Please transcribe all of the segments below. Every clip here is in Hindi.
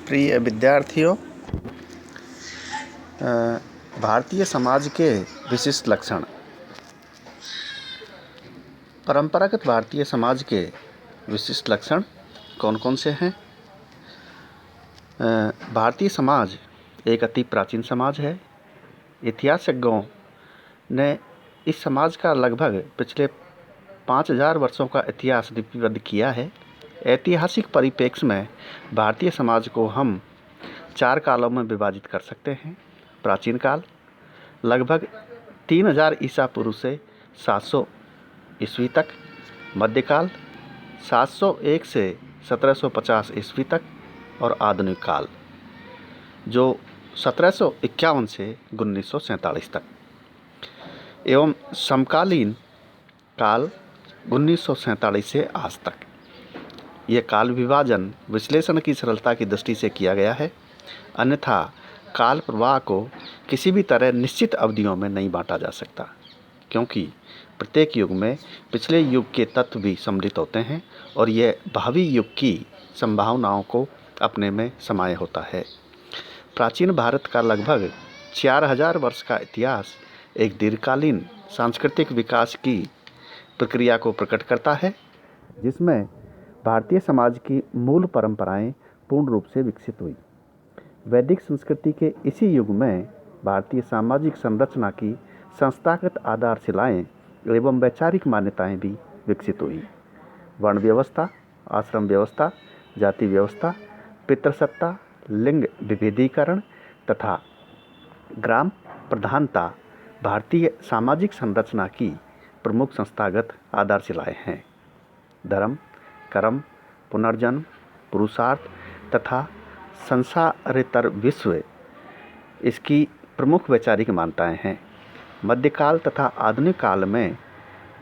प्रिय विद्यार्थियों, भारतीय समाज के विशिष्ट लक्षण। परंपरागत भारतीय समाज के विशिष्ट लक्षण कौन कौन से हैं? भारतीय समाज एक अति प्राचीन समाज है। इतिहासज्ञों ने इस समाज का लगभग पिछले 5000 वर्षों का इतिहास लिपिबद्ध किया है। ऐतिहासिक परिप्रेक्ष्य में भारतीय समाज को हम 4 कालों में विभाजित कर सकते हैं। प्राचीन काल लगभग 3000 ईसा पूर्व से 700 ईस्वी तक, मध्यकाल 701 से 1750 ईस्वी तक और आधुनिक काल जो 1751 से 1947 तक एवं समकालीन काल 1947 से आज तक। यह काल विभाजन विश्लेषण की सरलता की दृष्टि से किया गया है, अन्यथा काल प्रवाह को किसी भी तरह निश्चित अवधियों में नहीं बांटा जा सकता, क्योंकि प्रत्येक युग में पिछले युग के तत्व भी सम्मिलित होते हैं और यह भावी युग की संभावनाओं को अपने में समाये होता है। प्राचीन भारत का लगभग 4000 वर्ष का इतिहास एक दीर्घकालीन सांस्कृतिक विकास की प्रक्रिया को प्रकट करता है, जिसमें भारतीय समाज की मूल परंपराएं पूर्ण रूप से विकसित हुई। वैदिक संस्कृति के इसी युग में भारतीय सामाजिक संरचना की संस्थागत आधारशिलाएं एवं वैचारिक मान्यताएं भी विकसित हुई। वर्ण व्यवस्था, आश्रम व्यवस्था, जाति व्यवस्था, पितृसत्ता, लिंग विभेदीकरण तथा ग्राम प्रधानता भारतीय सामाजिक संरचना की प्रमुख संस्थागत आधारशिलाएं हैं। धर्म, कर्म, पुनर्जन्म, पुरुषार्थ तथा संसारेतर विश्व इसकी प्रमुख वैचारिक मान्यताएं हैं। मध्यकाल तथा आधुनिक काल में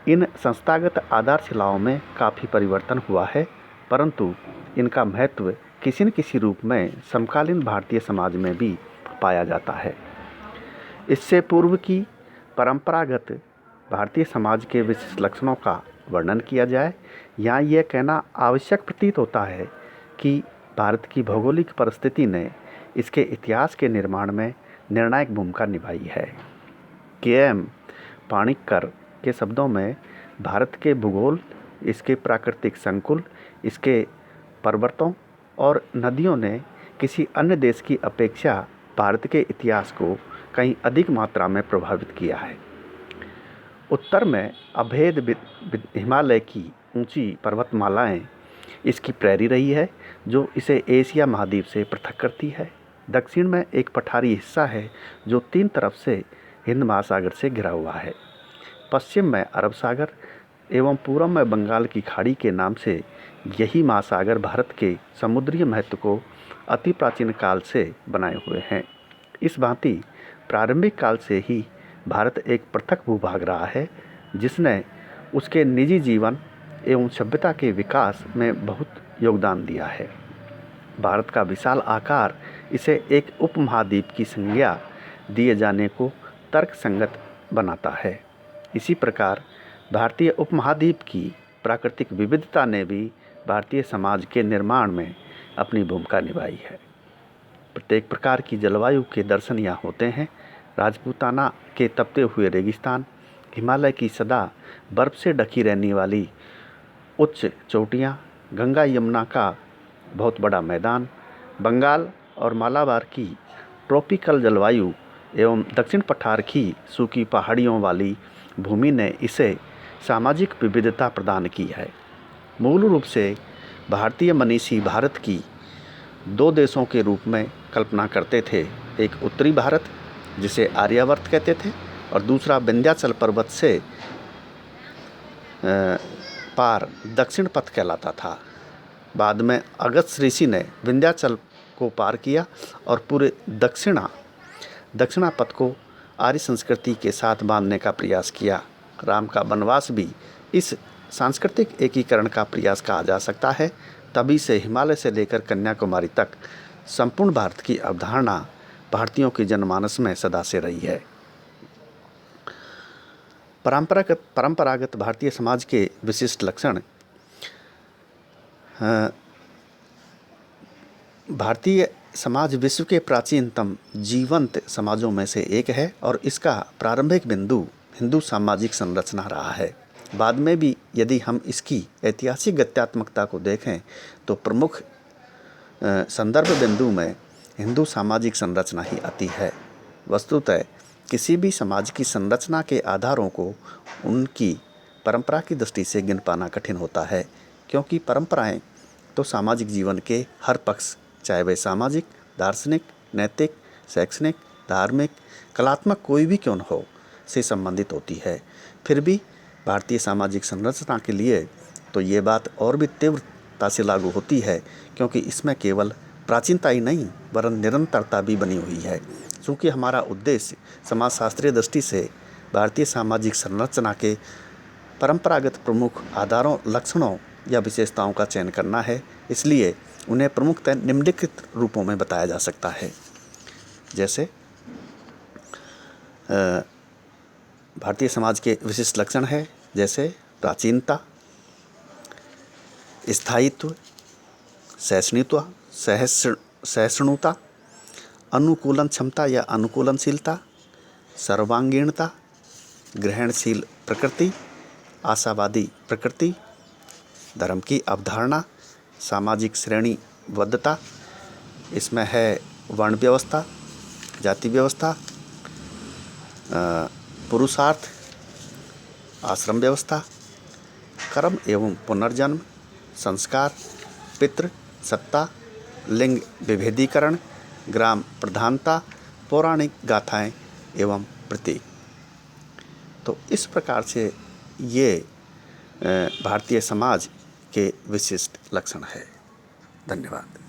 इन संस्थागत आधारशिलाओं में काफ़ी परिवर्तन हुआ है, परंतु इनका महत्व किसी न किसी रूप में समकालीन भारतीय समाज में भी पाया जाता है। इससे पूर्व की परंपरागत भारतीय समाज के विशिष्ट लक्षणों का वर्णन किया जाए, यहाँ यह कहना आवश्यक प्रतीत होता है कि भारत की भौगोलिक परिस्थिति ने इसके इतिहास के निर्माण में निर्णायक भूमिका निभाई है। के.एम. पाणिक्कर के शब्दों में भारत के भूगोल, इसके प्राकृतिक संकुल, इसके पर्वतों और नदियों ने किसी अन्य देश की अपेक्षा भारत के इतिहास को कहीं अधिक मात्रा में प्रभावित किया है। उत्तर में अभेद हिमालय की ऊंची पर्वतमालाएं इसकी प्रैरी रही है, जो इसे एशिया महाद्वीप से पृथक करती है। दक्षिण में एक पठारी हिस्सा है जो 3 तरफ से हिंद महासागर से घिरा हुआ है। पश्चिम में अरब सागर एवं पूर्व में बंगाल की खाड़ी के नाम से यही महासागर भारत के समुद्री महत्व को अति प्राचीन काल से बनाए हुए हैं। इस भांति प्रारंभिक काल से ही भारत एक पृथक भूभाग रहा है, जिसने उसके निजी जीवन एवं सभ्यता के विकास में बहुत योगदान दिया है। भारत का विशाल आकार इसे एक उपमहाद्वीप की संज्ञा दिए जाने को तर्कसंगत बनाता है। इसी प्रकार भारतीय उपमहाद्वीप की प्राकृतिक विविधता ने भी भारतीय समाज के निर्माण में अपनी भूमिका निभाई है। प्रत्येक प्रकार की जलवायु के दर्शन यहाँ होते हैं। राजपूताना के तपते हुए रेगिस्तान, हिमालय की सदा बर्फ से ढकी रहने वाली उच्च चोटियाँ, गंगा यमुना का बहुत बड़ा मैदान, बंगाल और मालाबार की ट्रॉपिकल जलवायु एवं दक्षिण पठार की सूखी पहाड़ियों वाली भूमि ने इसे सामाजिक विविधता प्रदान की है। मूल रूप से भारतीय मनीषी भारत की 2 देशों के रूप में कल्पना करते थे। एक उत्तरी भारत, जिसे आर्यावर्त कहते थे, और दूसरा विंध्याचल पर्वत से पार दक्षिण पथ कहलाता था। बाद में अगस्त्य ऋषि ने विंध्याचल को पार किया और पूरे दक्षिणा पथ को आर्य संस्कृति के साथ बांधने का प्रयास किया। राम का वनवास भी इस सांस्कृतिक एकीकरण का प्रयास कहा जा सकता है। तभी से हिमालय से लेकर कन्याकुमारी तक संपूर्ण भारत की अवधारणा भारतीयों के जनमानस में सदा से रही है। परंपरागत भारतीय समाज के विशिष्ट लक्षण। भारतीय समाज विश्व के प्राचीनतम जीवंत समाजों में से एक है और इसका प्रारंभिक बिंदु हिंदू सामाजिक संरचना रहा है। बाद में भी यदि हम इसकी ऐतिहासिक गत्यात्मकता को देखें तो प्रमुख संदर्भ बिंदु में हिंदू सामाजिक संरचना ही आती है। वस्तुतः किसी भी समाज की संरचना के आधारों को उनकी परंपरा की दृष्टि से गिन पाना कठिन होता है, क्योंकि परंपराएं तो सामाजिक जीवन के हर पक्ष, चाहे वे सामाजिक, दार्शनिक, नैतिक, शैक्षणिक, धार्मिक, कलात्मक कोई भी क्यों न हो, से संबंधित होती है। फिर भी भारतीय सामाजिक संरचना के लिए तो ये बात और भी तीव्रता से लागू होती है, क्योंकि इसमें केवल प्राचीनता ही नहीं वरन निरंतरता भी बनी हुई है। चूँकि हमारा उद्देश्य समाजशास्त्रीय दृष्टि से भारतीय सामाजिक संरचना के परंपरागत प्रमुख आधारों, लक्षणों या विशेषताओं का चयन करना है, इसलिए उन्हें प्रमुखतः निम्नलिखित रूपों में बताया जा सकता है। जैसे भारतीय समाज के विशिष्ट लक्षण है, जैसे प्राचीनता, स्थायित्व, सहिष्णुता, अनुकूलन क्षमता या अनुकूलनशीलता, सर्वांगीणता, ग्रहणशील प्रकृति, आशावादी प्रकृति, धर्म की अवधारणा, सामाजिक श्रेणीबद्धता, इसमें है वर्ण व्यवस्था, जाति व्यवस्था, पुरुषार्थ, आश्रम व्यवस्था, कर्म एवं पुनर्जन्म, संस्कार, पितृ सत्ता, लिंग विभेदीकरण, ग्राम प्रधानता, पौराणिक गाथाएं एवं प्रतीक। तो इस प्रकार से ये भारतीय समाज के विशिष्ट लक्षण है। धन्यवाद।